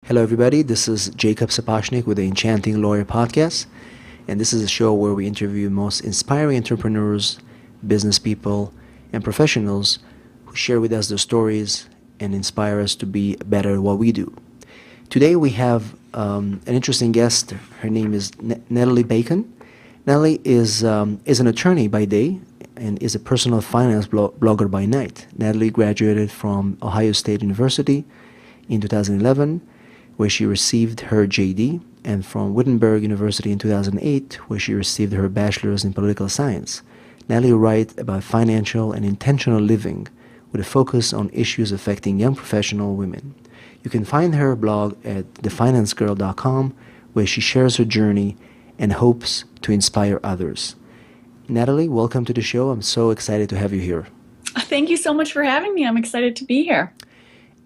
Hello, everybody. This is Jacob Sapochnik with the Enchanting Lawyer Podcast. And this is a show where we interview the most inspiring entrepreneurs, business people, and professionals who share with us their stories and inspire us to be better at what we do. Today we have an interesting guest. Her name is Natalie Bacon. Natalie is an attorney by day and is a personal finance blogger by night. Natalie graduated from Ohio State University in 2011, where she received her JD, and from Wittenberg University in 2008, where she received her bachelor's in political science. Natalie writes about financial and intentional living with a focus on issues affecting young professional women. You can find her blog at thefinancegirl.com, where she shares her journey and hopes to inspire others. Natalie, welcome to the show. I'm so excited to have you here. Thank you so much for having me. I'm excited to be here.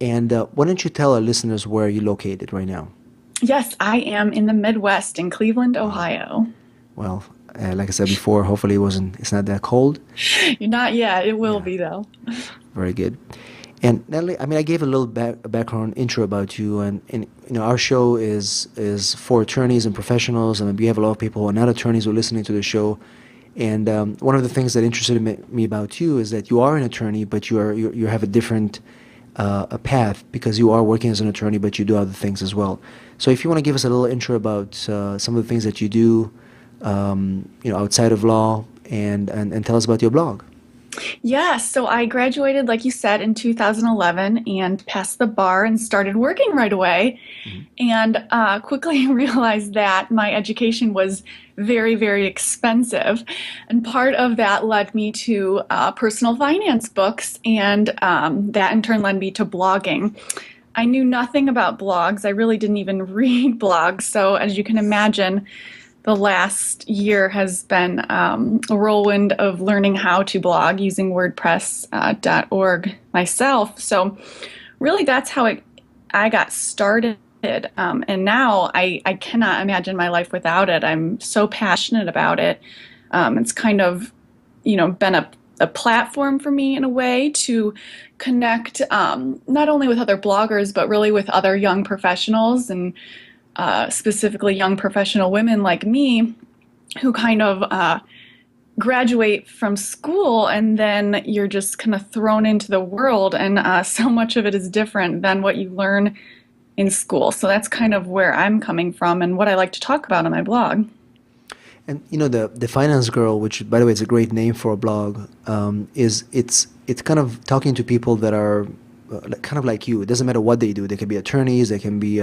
And why don't you tell our listeners where you're located right now? Yes, I am in the Midwest in Cleveland, Ohio. Well, like I said before, hopefully it's not that cold. Not yet. It will be, though. Very good. And Natalie, I gave a little background intro about you, and our show is for attorneys and professionals. We have a lot of people who are not attorneys who are listening to the show. And one of the things that interested me about you is that you are an attorney, but you have a different a path, because you are working as an attorney, but you do other things as well. So if you want to give us a little intro about some of the things that you do, outside of law, and tell us about your blog. Yeah, so I graduated, like you said, in 2011 and passed the bar and started working right away. Mm-hmm. And quickly realized that my education was very, very expensive. And part of that led me to personal finance books, and that in turn led me to blogging. I knew nothing about blogs. I really didn't even read blogs. So as you can imagine, the last year has been a whirlwind of learning how to blog using WordPress.org myself. So really that's how I got started. And now I cannot imagine my life without it. I'm so passionate about it. It's kind of, been a platform for me in a way to connect not only with other bloggers, but really with other young professionals, and specifically young professional women like me who kind of graduate from school and then you're just kind of thrown into the world, and so much of it is different than what you learn in school. So that's kind of where I'm coming from and what I like to talk about on my blog. And the Finance Girl, which by the way is a great name for a blog, it's kind of talking to people that are kind of like you. It doesn't matter what they do. They can be attorneys. They can be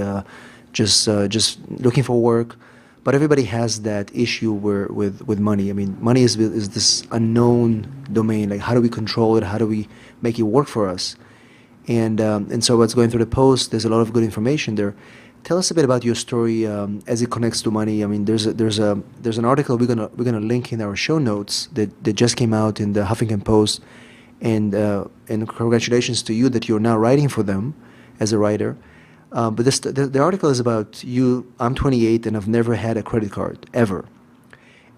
just looking for work, but everybody has that issue with money. Money is this unknown domain. Like, how do we control it? How do we make it work for us? And so what's going through the post, there's a lot of good information there. Tell us a bit about your story as it connects to money. There's an article we're gonna link in our show notes that just came out in the Huffington Post, and congratulations to you that you're now writing for them as a writer. But the article is about you. I'm 28 and I've never had a credit card, ever.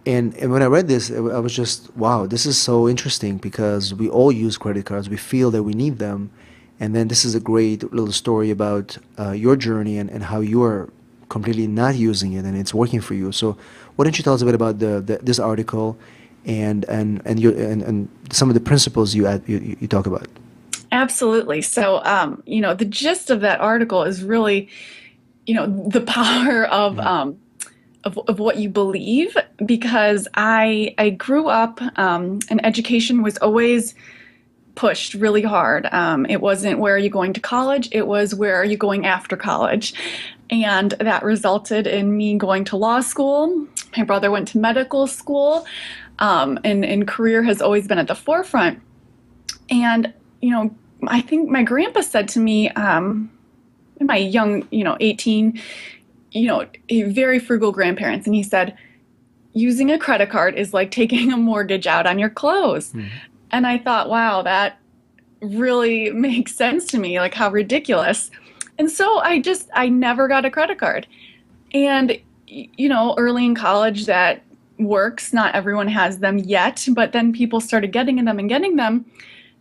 And when I read this, I was just, wow, this is so interesting, because we all use credit cards. We feel that we need them. And then this is a great little story about your journey and how you are completely not using it and it's working for you. So why don't you tell us a bit about this article and some of the principles you talk about? Absolutely. So, the gist of that article is really, the power of what you believe, because I grew up, and education was always pushed really hard. It wasn't where are you going to college, it was where are you going after college. And that resulted in me going to law school. My brother went to medical school, and career has always been at the forefront. And I think my grandpa said to me, in my young, 18, very frugal grandparents. And he said, using a credit card is like taking a mortgage out on your clothes. Mm-hmm. And I thought, wow, that really makes sense to me, like how ridiculous. And so I never got a credit card. And, early in college that works. Not everyone has them yet, but then people started getting them.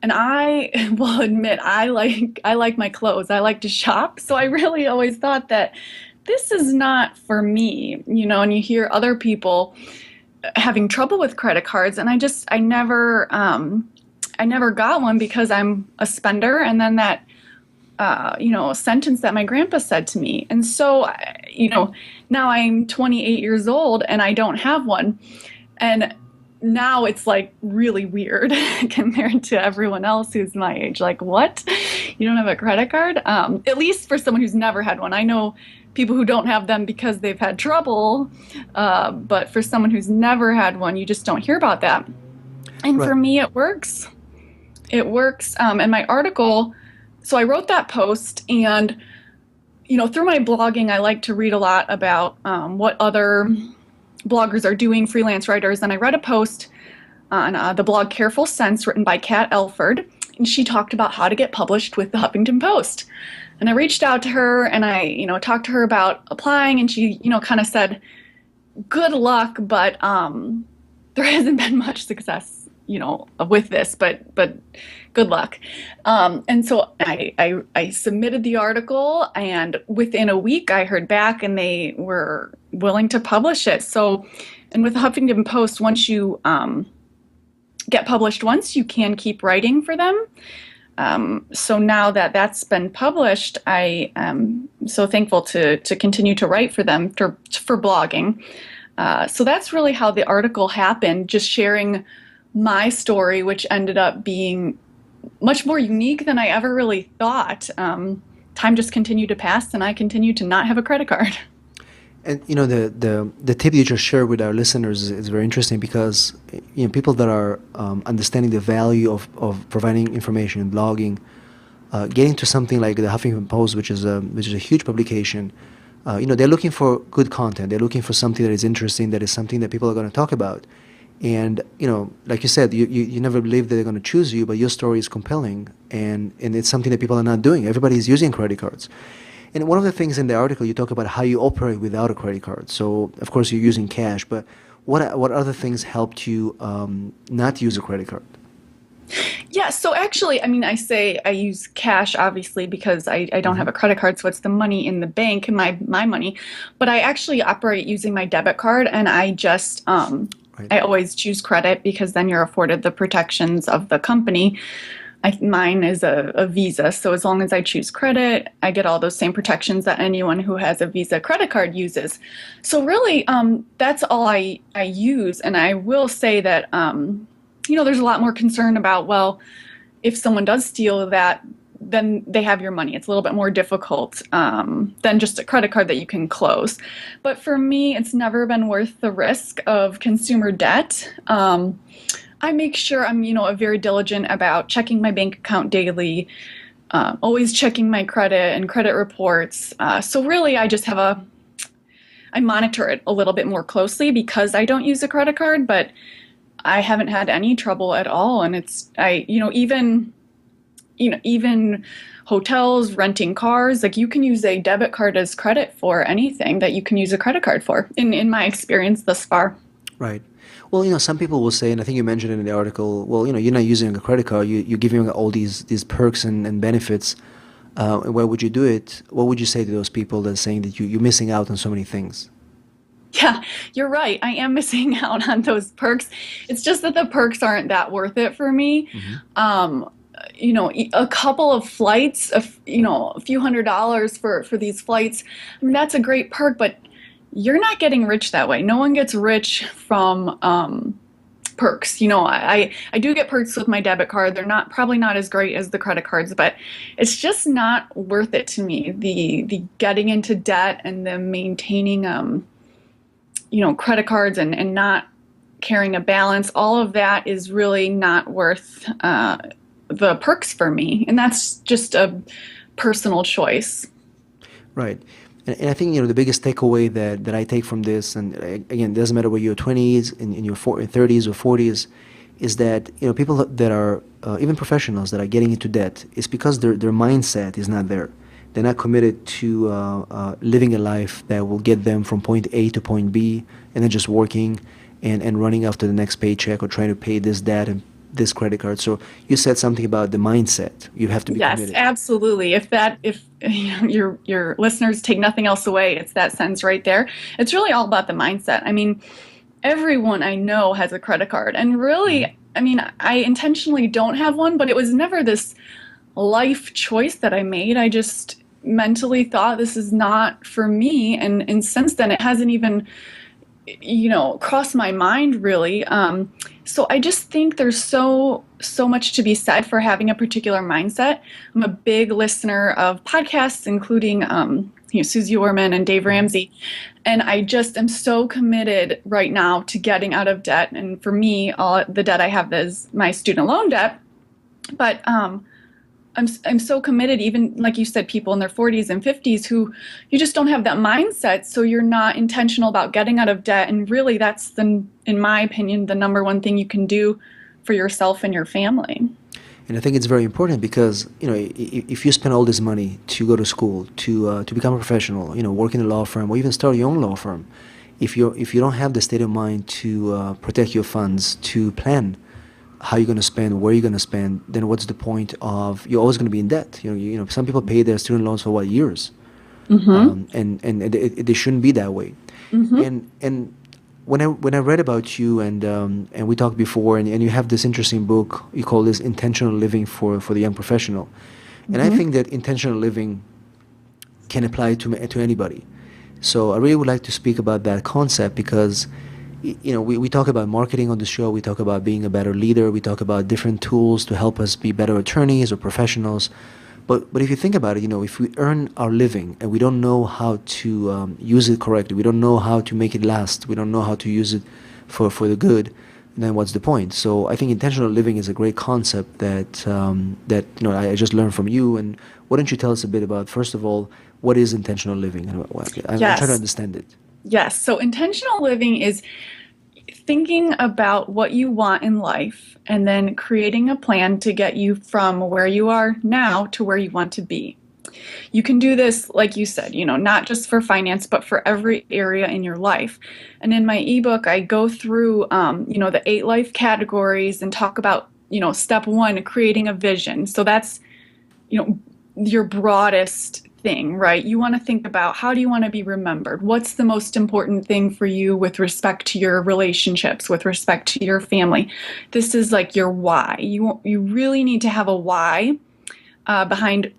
And I will admit I like my clothes. I like to shop. So I really always thought that this is not for me, and you hear other people having trouble with credit cards, and I never got one because I'm a spender. And then that sentence that my grandpa said to me. And so, now I'm 28 years old and I don't have one. And now it's like really weird compared to everyone else who's my age. Like, what? You don't have a credit card? At least for someone who's never had one. I know people who don't have them because they've had trouble. But for someone who's never had one, you just don't hear about that. And Right. for me, it works. It works. And my article, so I wrote that post, and through my blogging, I like to read a lot about what other bloggers are doing, freelance writers. And I read a post on the blog Careful Sense, written by Kat Elford, and she talked about how to get published with the Huffington Post. And I reached out to her, and I talked to her about applying, and she kind of said, "Good luck, but there hasn't been much success, with this, but good luck." And so I submitted the article, and within a week I heard back, and they were willing to publish it. So, and with the Huffington Post, once you get published once, you can keep writing for them. So now that that's been published, I am so thankful to continue to write for them for blogging. So that's really how the article happened, just sharing my story, which ended up being much more unique than I ever really thought. Time just continued to pass, and I continued to not have a credit card. And the tip you just shared with our listeners is very interesting because people that are understanding the value of providing information and blogging, getting to something like the Huffington Post, which is a huge publication. They're looking for good content. They're looking for something that is interesting, that is something that people are going to talk about. And like you said, you never believe that they're going to choose you, but your story is compelling, and it's something that people are not doing. Everybody is using credit cards. And one of the things in the article, you talk about how you operate without a credit card. So, of course, you're using cash, but what other things helped you not use a credit card? Yeah, so actually, I mean, I say I use cash obviously because I don't Hmm. have a credit card, so it's the money in the bank, my money. But I actually operate using my debit card, and Right. I always choose credit because then you're afforded the protections of the company. Mine is a Visa, so as long as I choose credit, I get all those same protections that anyone who has a Visa credit card uses. So really, that's all I use. And I will say that there's a lot more concern about, well, if someone does steal that, then they have your money. It's a little bit more difficult than just a credit card that you can close. But for me, it's never been worth the risk of consumer debt. I make sure I'm, very diligent about checking my bank account daily, always checking my credit and credit reports. So really, I monitor it a little bit more closely because I don't use a credit card, but I haven't had any trouble at all. And even hotels, renting cars, like you can use a debit card as credit for anything that you can use a credit card for, in my experience thus far. Right. Well, some people will say, and I think you mentioned it in the article, well, you're not using a credit card, you're giving all these perks and benefits. Why would you do it? What would you say to those people that are saying that you're missing out on so many things? Yeah, you're right. I am missing out on those perks. It's just that the perks aren't that worth it for me. Hmm. Um, a couple of flights, a few $100s for these flights. I mean, that's a great perk, but you're not getting rich that way. No one gets rich from perks. I do get perks with my debit card. They're probably not as great as the credit cards, but it's just not worth it to me. The getting into debt and the maintaining credit cards and not carrying a balance, all of that is really not worth the perks for me. And that's just a personal choice. Right. And I think, the biggest takeaway that I take from this, and again, it doesn't matter whether you're 20s, in your 30s or 40s, is that, people that are, even professionals that are getting into debt, it's because their mindset is not there. They're not committed to living a life that will get them from point A to point B, and then just working and running after the next paycheck or trying to pay this debt and this credit card. So you said something about the mindset. You have to be Yes, committed. absolutely. If your listeners take nothing else away, it's that sentence right there. It's really all about the mindset. I mean, everyone I know has a credit card, and Hmm. really, I mean, I intentionally don't have one, but it was never this life choice that I made. I just mentally thought this is not for me, and since then it hasn't even crossed my mind really. So I just think there's so much to be said for having a particular mindset. I'm a big listener of podcasts, including Susie Orman and Dave Hmm. Ramsey, and I just am so committed right now to getting out of debt. And for me, all the debt I have is my student loan debt, but I'm so committed, even like you said, people in their 40s and 50s who you just don't have that mindset. So you're not intentional about getting out of debt. And really, that's in my opinion, the number one thing you can do for yourself and your family. And I think it's very important because if you spend all this money to go to school, to become a professional, work in a law firm, or even start your own law firm, if you don't have the state of mind to protect your funds, to plan how you're going to spend, where you're going to spend, then what's the point of you're always going to be in debt? Some people pay their student loans for what, years, Mm-hmm. and they shouldn't be that way. Mm-hmm. And when I read about you and we talked before, and you have this interesting book you call this intentional living for the young professional, and I Mm-hmm. think that intentional living can apply to anybody. So I really would like to speak about that concept because we talk about marketing on the show, we talk about being a better leader, we talk about different tools to help us be better attorneys or professionals. But if you think about it, if we earn our living and we don't know how to use it correctly, we don't know how to make it last, we don't know how to use it for the good, then what's the point? So I think intentional living is a great concept that I just learned from you. And why don't you tell us a bit about, first of all, what is intentional living? And I'm trying to Yes. understand it. Yes. So intentional living is thinking about what you want in life and then creating a plan to get you from where you are now to where you want to be. You can do this, like you said, not just for finance, but for every area in your life. And in my ebook, I go through, the 8 life categories and talk about, step one, creating a vision. So that's, you know, your broadest thing, right? You want to think about how do you want to be remembered? What's the most important thing for you with respect to your relationships, with respect to your family? This is like your why. You really need to have a why behind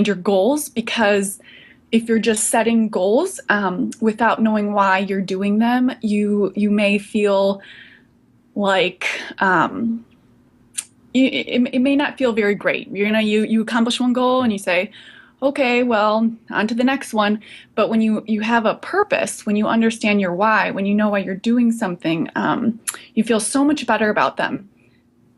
your goals, because if you're just setting goals without knowing why you're doing them, you may feel like it may not feel very great. You accomplish one goal and you say, okay, well, on to the next one. But when you have a purpose, when you understand your why, when you know why you're doing something, you feel so much better about them,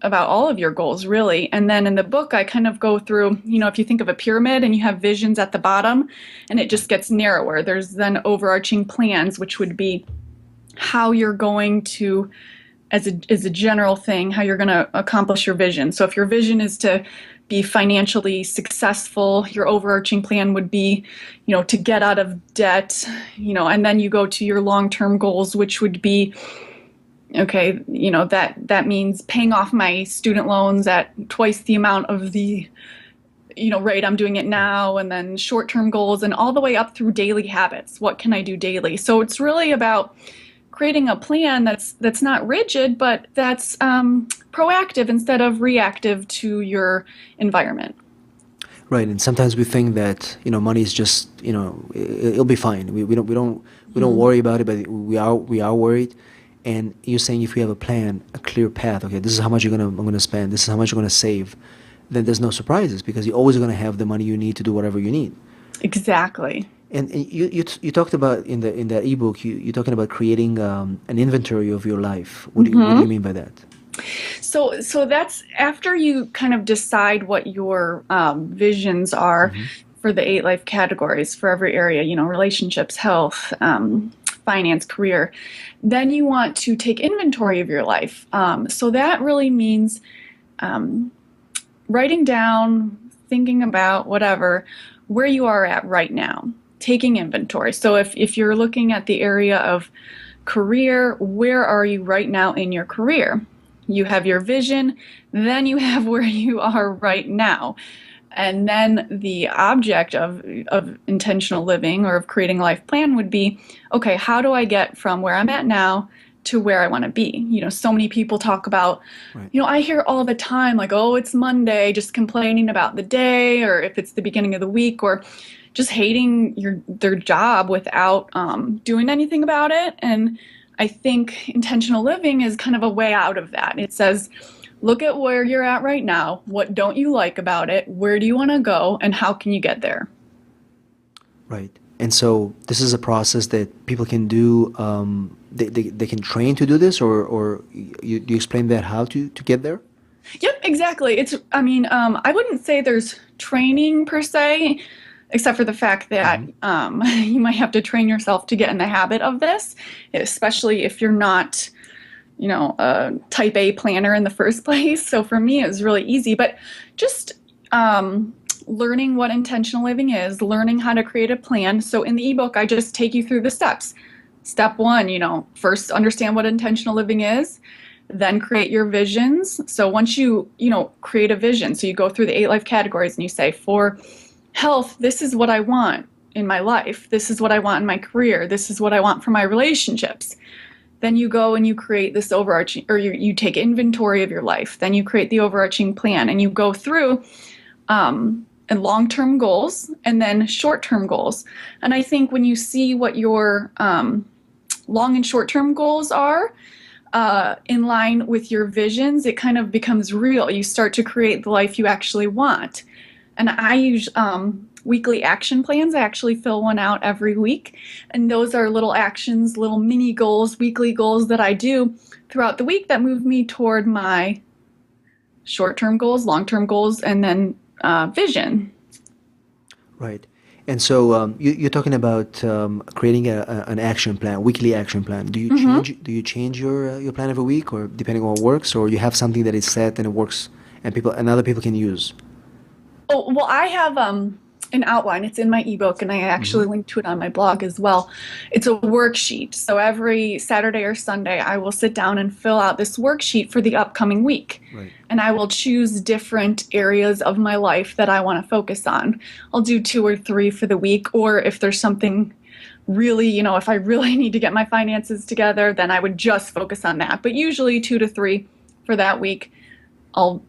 about all of your goals, really. And then in the book, I kind of go through, if you think of a pyramid and you have visions at the bottom and it just gets narrower, there's then overarching plans, which would be how you're going to, as a general thing, how you're going to accomplish your vision. So if your vision is to be financially successful, your overarching plan would be, to get out of debt, and then you go to your long-term goals, which would be, okay, that means paying off my student loans at twice the amount of the rate I'm doing it now, and then short-term goals, and all the way up through daily habits. What can I do daily? So it's really about creating a plan that's not rigid, but that's proactive instead of reactive to your environment. Right, and sometimes we think that money is just it'll be fine. We don't Mm-hmm. worry about it, but we are worried. And you're saying if we have a plan, a clear path, okay, this is how much I'm gonna spend, this is how much you're gonna save, then there's no surprises because you're always gonna have the money you need to do whatever you need. Exactly. And you talked about in that ebook, you're talking about creating an inventory of your life. What do you Mm-hmm. mean by that? So that's after you kind of decide what your visions are Hmm. for the 8 life categories for every area, relationships, health, finance, career. Then you want to take inventory of your life. So that really means um, writing down, thinking about whatever, where you are at right now, taking inventory. So if you're looking at the area of career, where are you right now in your career? you have your vision, then you have where you are right now. And then the object of intentional living or of creating a life plan would be, okay, how do I get from where I'm at now to where I want to be? So many people talk about, Right. I hear all the time, like, oh, it's Monday, just complaining about the day, or if it's the beginning of the week, or just hating their job without doing anything about it. And I think intentional living is kind of a way out of that. It says, look at where you're at right now. What don't you like about it? Where do you want to go? And how can you get there? Right. And so this is a process that people can do. They can train to do this, or you explain that how to get there? Yep, exactly. I wouldn't say there's training per se, except for the fact that Hmm. you might have to train yourself to get in the habit of this, especially if you're not, a type A planner in the first place. So for me, it was really easy, but just learning what intentional living is, learning how to create a plan. So in the ebook, I just take you through the steps. Step one, first understand what intentional living is, then create your visions. So once create a vision, so you go through the 8 life categories and you say, for health, this is what I want in my life. This is what I want in my career. This is what I want for my relationships. Then you go and you create this overarching, or you take inventory of your life. Then you create the overarching plan and you go through and long-term goals and then short-term goals. And I think when you see what your long and short-term goals are in line with your visions, it kind of becomes real. You start to create the life you actually want. And I use weekly action plans. I actually fill one out every week. And those are little actions, little mini goals, weekly goals that I do throughout the week that move me toward my short-term goals, long-term goals, and then vision. Right. And so you're talking about creating an action plan, weekly action plan. Mm-hmm. Do you change your plan every week, or depending on what works, or you have something that is set and it works and other people can use? Oh, well, I have an outline. It's in my ebook, and I Hmm. actually link to it on my blog as well. It's a worksheet. So every Saturday or Sunday, I will sit down and fill out this worksheet for the upcoming week. Right. And I will choose different areas of my life that I want to focus on. I'll do 2 or 3 for the week, or if there's something really, if I really need to get my finances together, then I would just focus on that. But usually 2 to 3 for that week. I'll,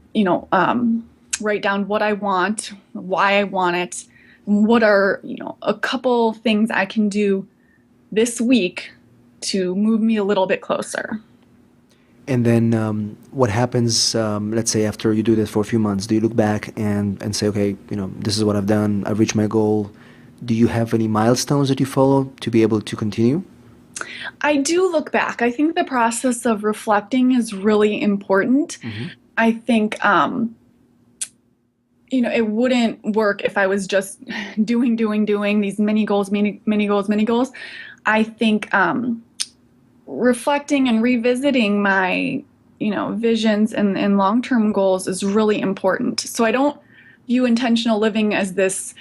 write down what I want, why I want it, what are, a couple things I can do this week to move me a little bit closer. And then what happens, let's say, after you do this for a few months? Do you look back and say, okay, this is what I've done. I've reached my goal. Do you have any milestones that you follow to be able to continue? I do look back. I think the process of reflecting is really important. Hmm. I think, it wouldn't work if I was just doing these mini goals, mini goals, mini goals. I think reflecting and revisiting my, visions and long-term goals is really important. So I don't view intentional living as this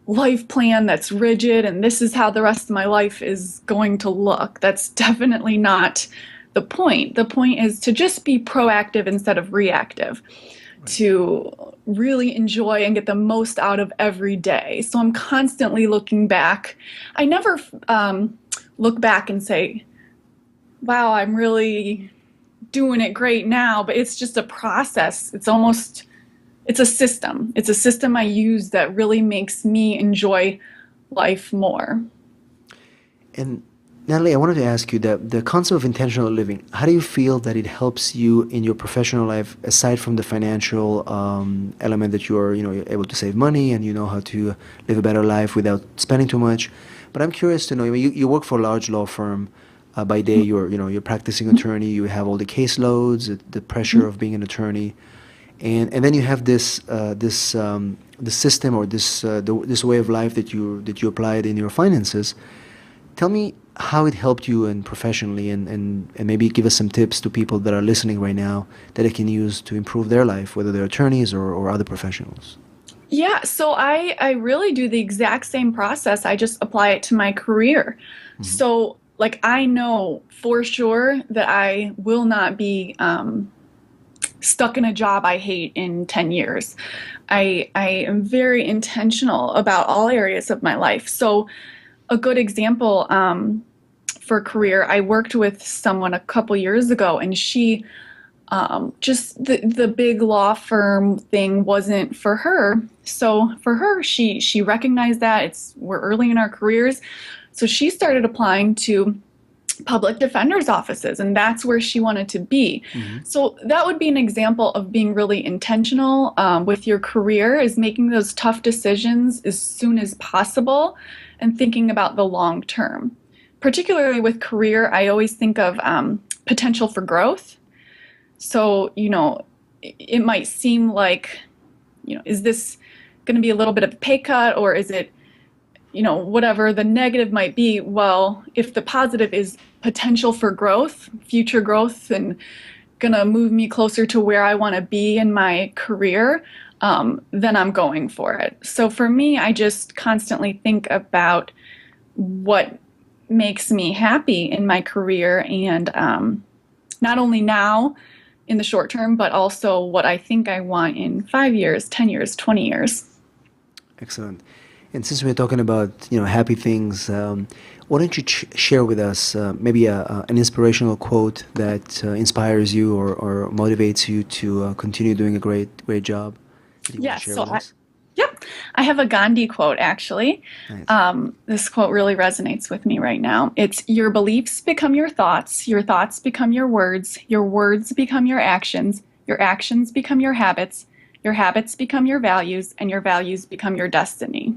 life plan that's rigid and this is how the rest of my life is going to look. That's definitely not the point. The point is to just be proactive instead of reactive, Right. to really enjoy and get the most out of every day. So I'm constantly looking back. I never look back and say, wow, I'm really doing it great now, but it's just a process. It's a system. It's a system I use that really makes me enjoy life more. And Natalie, I wanted to ask you that the concept of intentional living, how do you feel that it helps you in your professional life, aside from the financial element that you're able to save money and you know how to live a better life without spending too much? But I'm curious to know, I mean, you work for a large law firm. By day, you're practicing attorney. You have all the caseloads, the pressure of being an attorney, and then you have this system or this way of life that you applied in your finances. Tell me how it helped you and professionally, and maybe give us some tips to people that are listening right now that they can use to improve their life, whether they're attorneys or other professionals. Yeah, so I really do the exact same process. I just apply it to my career. Hmm. So, like, I know for sure that I will not be stuck in a job I hate in 10 years. I am very intentional about all areas of my life. So, a good example for career, I worked with someone a couple years ago, and she just the big law firm thing wasn't for her. So for her, she recognized that we're early in our careers, so she started applying to public defender's offices, and that's where she wanted to be. Hmm. So that would be an example of being really intentional with your career, is making those tough decisions as soon as possible and thinking about the long term. Particularly with career, I always think of potential for growth. So, it might seem like, is this going to be a little bit of a pay cut, or is it, whatever the negative might be? Well, if the positive is potential for growth, future growth, and going to move me closer to where I want to be in my career, then I'm going for it. So for me, I just constantly think about what makes me happy in my career, and not only now in the short term, but also what I think I want in 5 years, 10 years, 20 years. Excellent. And since we're talking about happy things, why don't you share with us maybe an inspirational quote that inspires you or motivates you to continue doing a great job that you want to Yes. share So with us? yep, I have a Gandhi quote actually. Nice. This quote really resonates with me right now. It's your beliefs become your thoughts become your words become your actions become your habits become and your values become your destiny.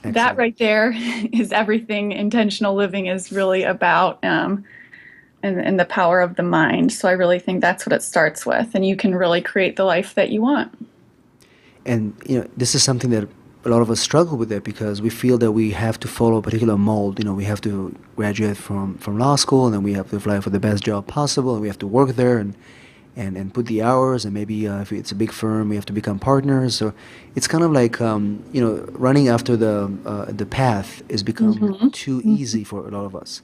That Excellent. right there is everything intentional living is really about, and the power of the mind. So I really think that's what it starts with, and you can really create the life that you want. And this is something that a lot of us struggle with it because we feel that we have to follow a particular mold. We have to graduate from law school, and then we have to apply for the best job possible, and we have to work there and put the hours, and maybe if it's a big firm, we have to become partners. So it's kind of like running after the path has become Mm-hmm. too easy for a lot of us.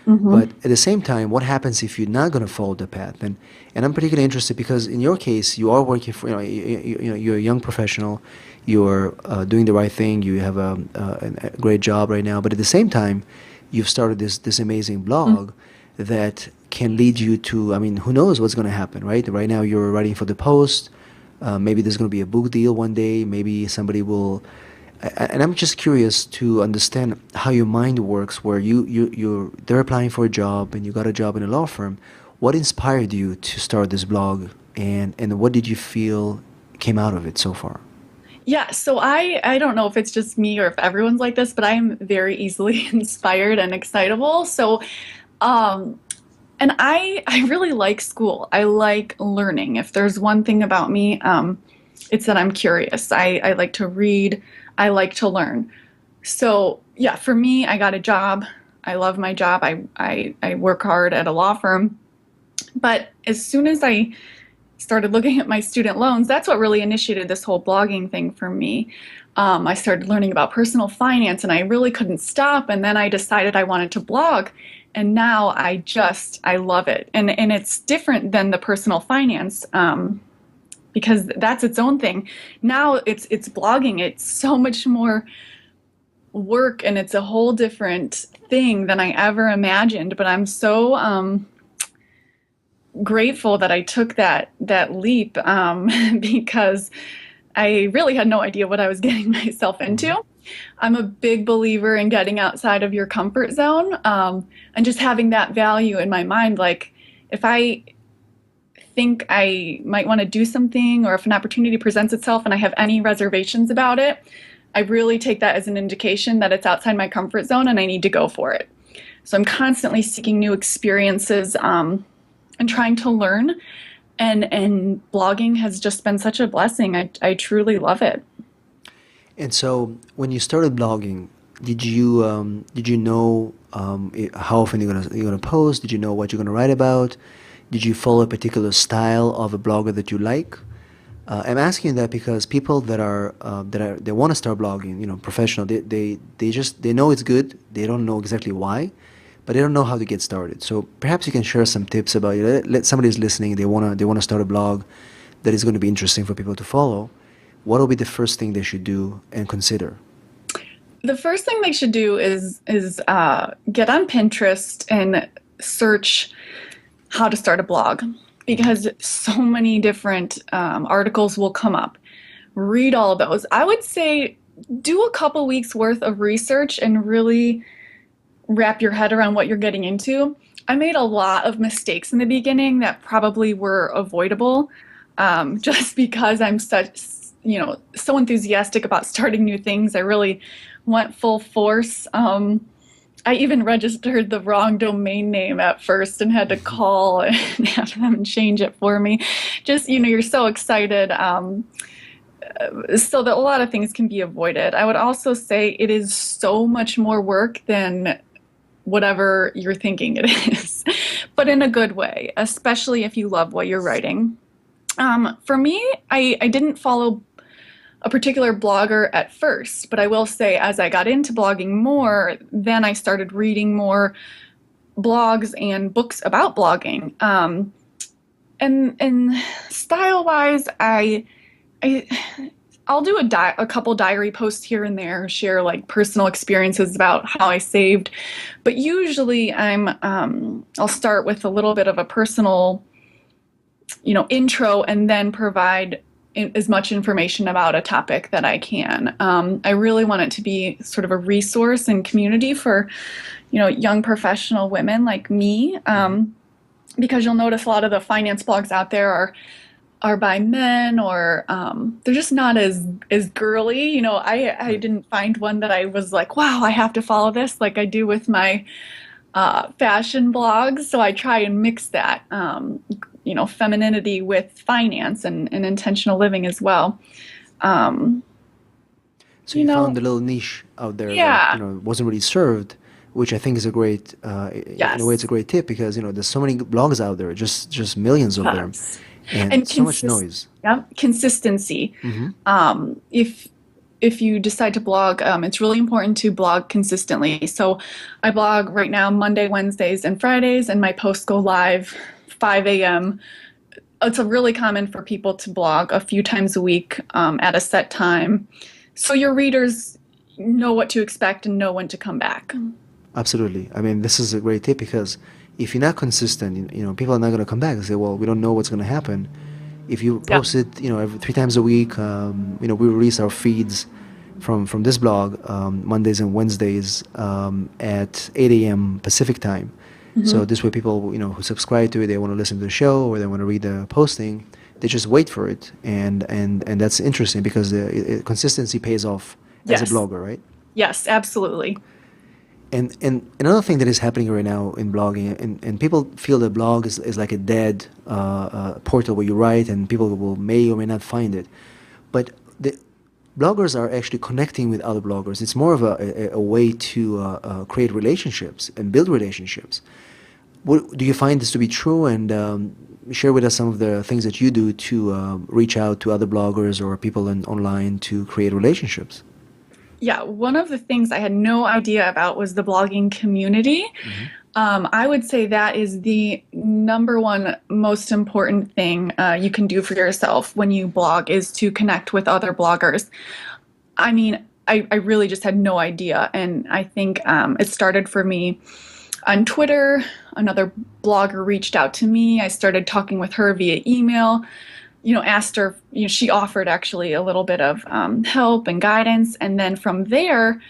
Mm-hmm. But at the same time, what happens if you're not going to follow the path? And I'm particularly interested because in your case, you are working for you're a young professional, you're doing the right thing, you have a great job right now. But at the same time, you've started this amazing blog that can lead you to, I mean, who knows what's going to happen, right? Right now, you're writing for the Post. Maybe there's going to be a book deal one day. Maybe somebody will. And I'm just curious to understand how your mind works, where they're applying for a job and you got a job in a law firm. What inspired you to start this blog, and what did you feel came out of it so far? Yeah, so I don't know if it's just me or if everyone's like this, but I am very easily inspired and excitable. So um and I really like school. I like learning. If there's one thing about me, it's that I'm curious. I like to read. I like to learn. So yeah, for me, I got a job. I love my job. I work hard at a law firm. But as soon as I started looking at my student loans, that's what really initiated this whole blogging thing for me. I started learning about personal finance and I really couldn't stop. And then I decided I wanted to blog. And now I love it. And it's different than the personal finance, because that's its own thing. Now it's blogging. It's so much more work and it's a whole different thing than I ever imagined. But I'm so grateful that I took that leap, because I really had no idea what I was getting myself Hmm. into. I'm a big believer in getting outside of your comfort zone, and just having that value in my mind. Like, if I think I might want to do something, or if an opportunity presents itself and I have any reservations about it, I really take that as an indication that it's outside my comfort zone and I need to go for it. So I'm constantly seeking new experiences, and trying to learn. And blogging has just been such a blessing. I truly love it. And so, when you started blogging, did you know how often you're gonna post? Did you know what you're gonna write about? Did you follow a particular style of a blogger that you like? I'm asking that because people that they want to start blogging, professional, they just they know it's good. They don't know exactly why, but they don't know how to get started. So perhaps you can share some tips about it. Let somebody's listening, they wanna start a blog that is going to be interesting for people to follow. What will be the first thing they should do and consider? The first thing they should do is get on Pinterest and search how to start a blog, because so many different articles will come up. Read all of those. I would say do a couple weeks worth of research and really wrap your head around what you're getting into. I made a lot of mistakes in the beginning that probably were avoidable, just because I'm such, so enthusiastic about starting new things. I really went full force. I even registered the wrong domain name at first and had to call and have them change it for me. Just, you're so excited. So that a lot of things can be avoided. I would also say it is so much more work than whatever you're thinking it is, but in a good way, especially if you love what you're writing. For me, I didn't follow a particular blogger at first, but I will say as I got into blogging more, then I started reading more blogs and books about blogging. And style-wise, I'll do a couple diary posts here and there, share like personal experiences about how I saved, but usually I'll start with a little bit of a personal, intro, and then provide as much information about a topic that I can. I really want it to be sort of a resource and community for, young professional women like me, because you'll notice a lot of the finance blogs out there are by men, or they're just not as girly. I didn't find one that I was like, wow, I have to follow this like I do with my fashion blogs. So I try and mix that, femininity with finance and intentional living as well. So you found a little niche out there Yeah. that wasn't really served, which I think is a great, Yes. in a way, it's a great tip because there's so many blogs out there, just millions of them, Yes. and so much noise. Yeah, consistency. Hmm. If you decide to blog, it's really important to blog consistently. So I blog right now Monday, Wednesdays, and Fridays, and my posts go live 5 a.m. It's really common for people to blog a few times a week at a set time, so your readers know what to expect and know when to come back. Absolutely. I mean, this is a great tip because if you're not consistent, people are not going to come back and say, "Well, we don't know what's going to happen." If you Yeah. post it, every 3 times a week, we release our feeds from this blog Mondays and Wednesdays at 8 a.m. Pacific time. So this way, people who subscribe to it, they want to listen to the show or they want to read the posting. They just wait for it, and that's interesting because the consistency pays off as a Yes. blogger, right? Yes, absolutely. And another thing that is happening right now in blogging, and people feel that blog is like a dead portal where you write and people may or may not find it. But the bloggers are actually connecting with other bloggers. It's more of a way to create relationships and build relationships. Do you find this to be true? And share with us some of the things that you do to reach out to other bloggers or people online to create relationships. Yeah, one of the things I had no idea about was the blogging community. I would say that is the number one most important thing you can do for yourself when you blog, is to connect with other bloggers. I mean, I really just had no idea. And I think it started for me on Twitter. Another blogger reached out to me. I started talking with her via email. Asked her, she offered actually a little bit of help and guidance. And then from there,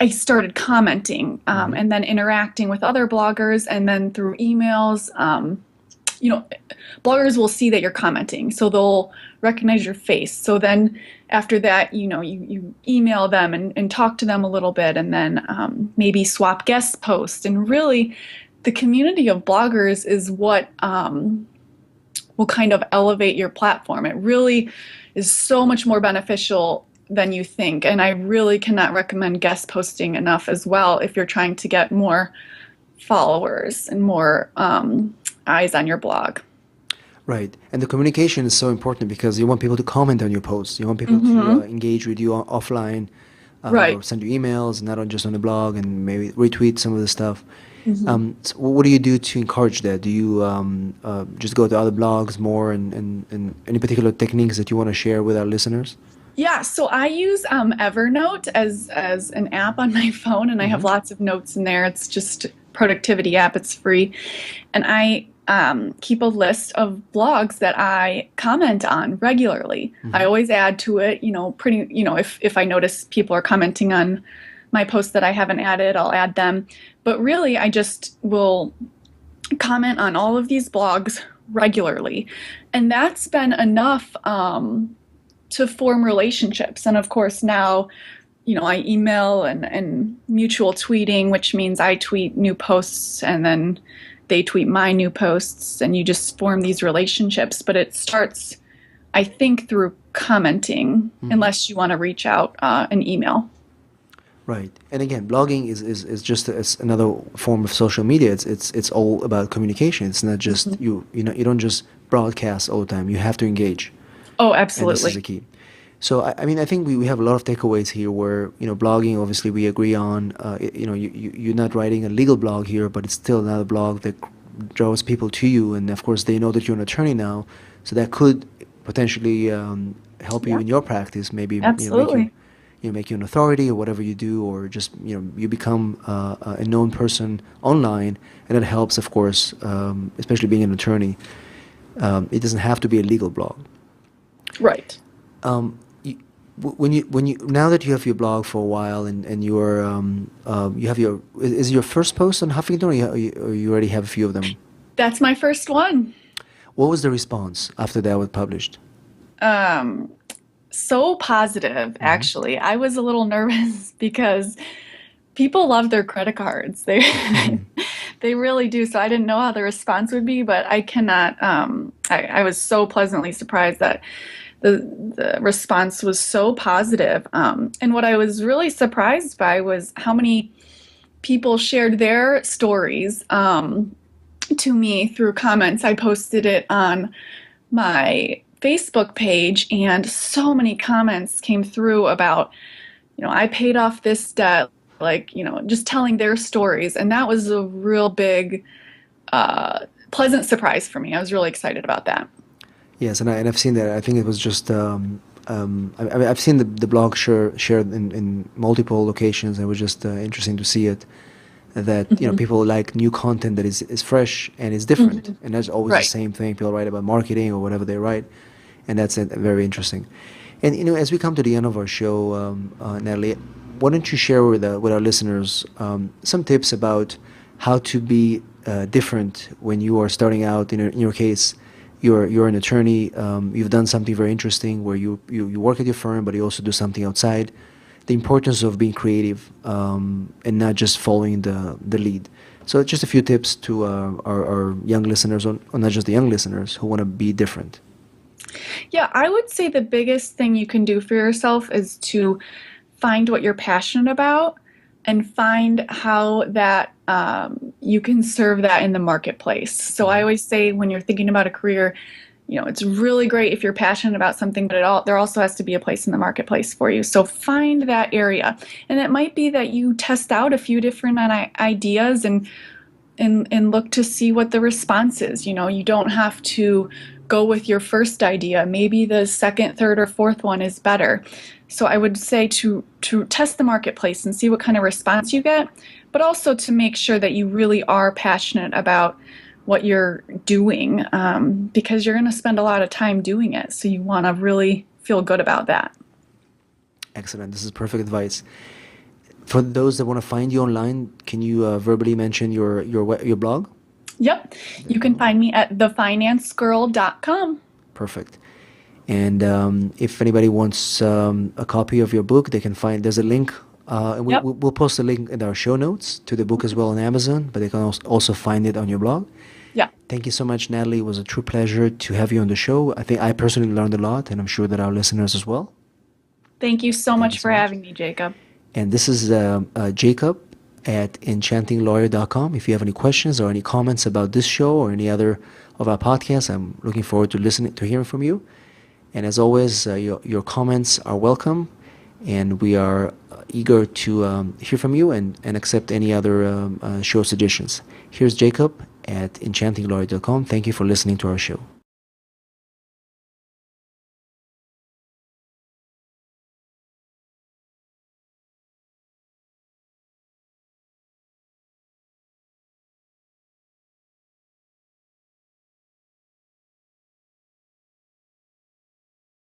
I started commenting and then interacting with other bloggers. And then through emails, bloggers will see that you're commenting, so they'll recognize your face. So then after that, you email them and talk to them a little bit, and then maybe swap guest posts. And really, the community of bloggers is what will kind of elevate your platform. It really is so much more beneficial than you think. And I really cannot recommend guest posting enough as well if you're trying to get more followers and more eyes on your blog. Right. And the communication is so important because you want people to comment on your posts. You want people to engage with you offline. Right. or send you emails, not on just on the blog, and maybe retweet some of the stuff. Hmm. So what do you do to encourage that? Do you just go to other blogs more, and any particular techniques that you want to share with our listeners? Yeah, so I use Evernote as an app on my phone, and I have Hmm. lots of notes in there. It's just productivity app. It's free, and I keep a list of blogs that I comment on regularly. I Hmm. always add to it. If I notice people are commenting on my posts that I haven't added, I'll add them. But really, I just will comment on all of these blogs regularly, and that's been enough. To form relationships. And of course, now, I email and mutual tweeting, which means I tweet new posts and then they tweet my new posts, and you just form these relationships. But it starts, I think, through commenting, Hmm. unless you want to reach out an email. Right. And again, blogging is just another form of social media. It's all about communication. It's not just Mhm. you don't just broadcast all the time. You have to engage, Oh, and this is the absolutely. key. So I mean, I think we have a lot of takeaways here where, blogging, obviously we agree on, you're not writing a legal blog here, but it's still another blog that draws people to you. And of course, they know that you're an attorney now. So that could potentially help you Yeah, in your practice, maybe, absolutely. make you an authority or whatever you do, or just, you become a known person online. And that helps, of course, especially being an attorney. It doesn't have to be a legal blog. Right. Um, you, when you now that you have your blog for a while, and you have your is your first post on Huffington, or you already have a few of them? That's my first one. What was the response after that was published? Um, so positive, Hmm. actually. I was a little nervous because people love their credit cards. They they really do. So I didn't know how the response would be, but I cannot. I was so pleasantly surprised that the response was so positive. And what I was really surprised by was how many people shared their stories to me through comments. I posted it on my Facebook page, and so many comments came through about, I paid off this debt, like, just telling their stories. And that was a real big, uh, pleasant surprise for me. I was really excited about that. Yes, and I've seen that. I think it was just I've seen the blog shared in multiple locations. It was just interesting to see it, that Hmm. people like new content that is fresh and is different, Hmm. and that's always the Right. same thing. People write about marketing or whatever they write, and that's very interesting. And as we come to the end of our show, Natalie, why don't you share with our listeners some tips about how to be different when you are starting out? In your case, you're an attorney. You've done something very interesting where you work at your firm, but you also do something outside. The importance of being creative, and not just following the lead. So just a few tips to our young listeners, or not just the young listeners who want to be different. Yeah, I would say the biggest thing you can do for yourself is to find what you're passionate about and find how that you can serve that in the marketplace. So I Hmm. always say when you're thinking about a career, it's really great if you're passionate about something, but there also has to be a place in the marketplace for you. So find that area, and it might be that you test out a few different ideas and look to see what the response is. You don't have to go with your first idea. Maybe the second, third, or fourth one is better. So I would say to test the marketplace and see what kind of response you get, but also to make sure that you really are passionate about what you're doing, because you're going to spend a lot of time doing it. So you want to really feel good about that. Excellent. This is perfect advice. For those that want to find you online, can you verbally mention your blog? Yep. You can find me at thefinancegirl.com. Perfect. And if anybody wants a copy of your book, they can find. There's a link, and Yep. we'll post a link in our show notes to the book as well on Amazon. But they can also find it on your blog. Yeah. Thank you so much, Natalie. It was a true pleasure to have you on the show. I think I personally learned a lot, and I'm sure that our listeners as well. Thank you so Thank you much so for much. having me, Jacob. And this is Jacob at enchantinglawyer.com. If you have any questions or any comments about this show or any other of our podcasts, I'm looking forward to hearing from you. And as always, your comments are welcome. and we are eager to hear from you and accept any other show suggestions. Here's Jacob at enchantingglory.com. Thank you for listening to our show.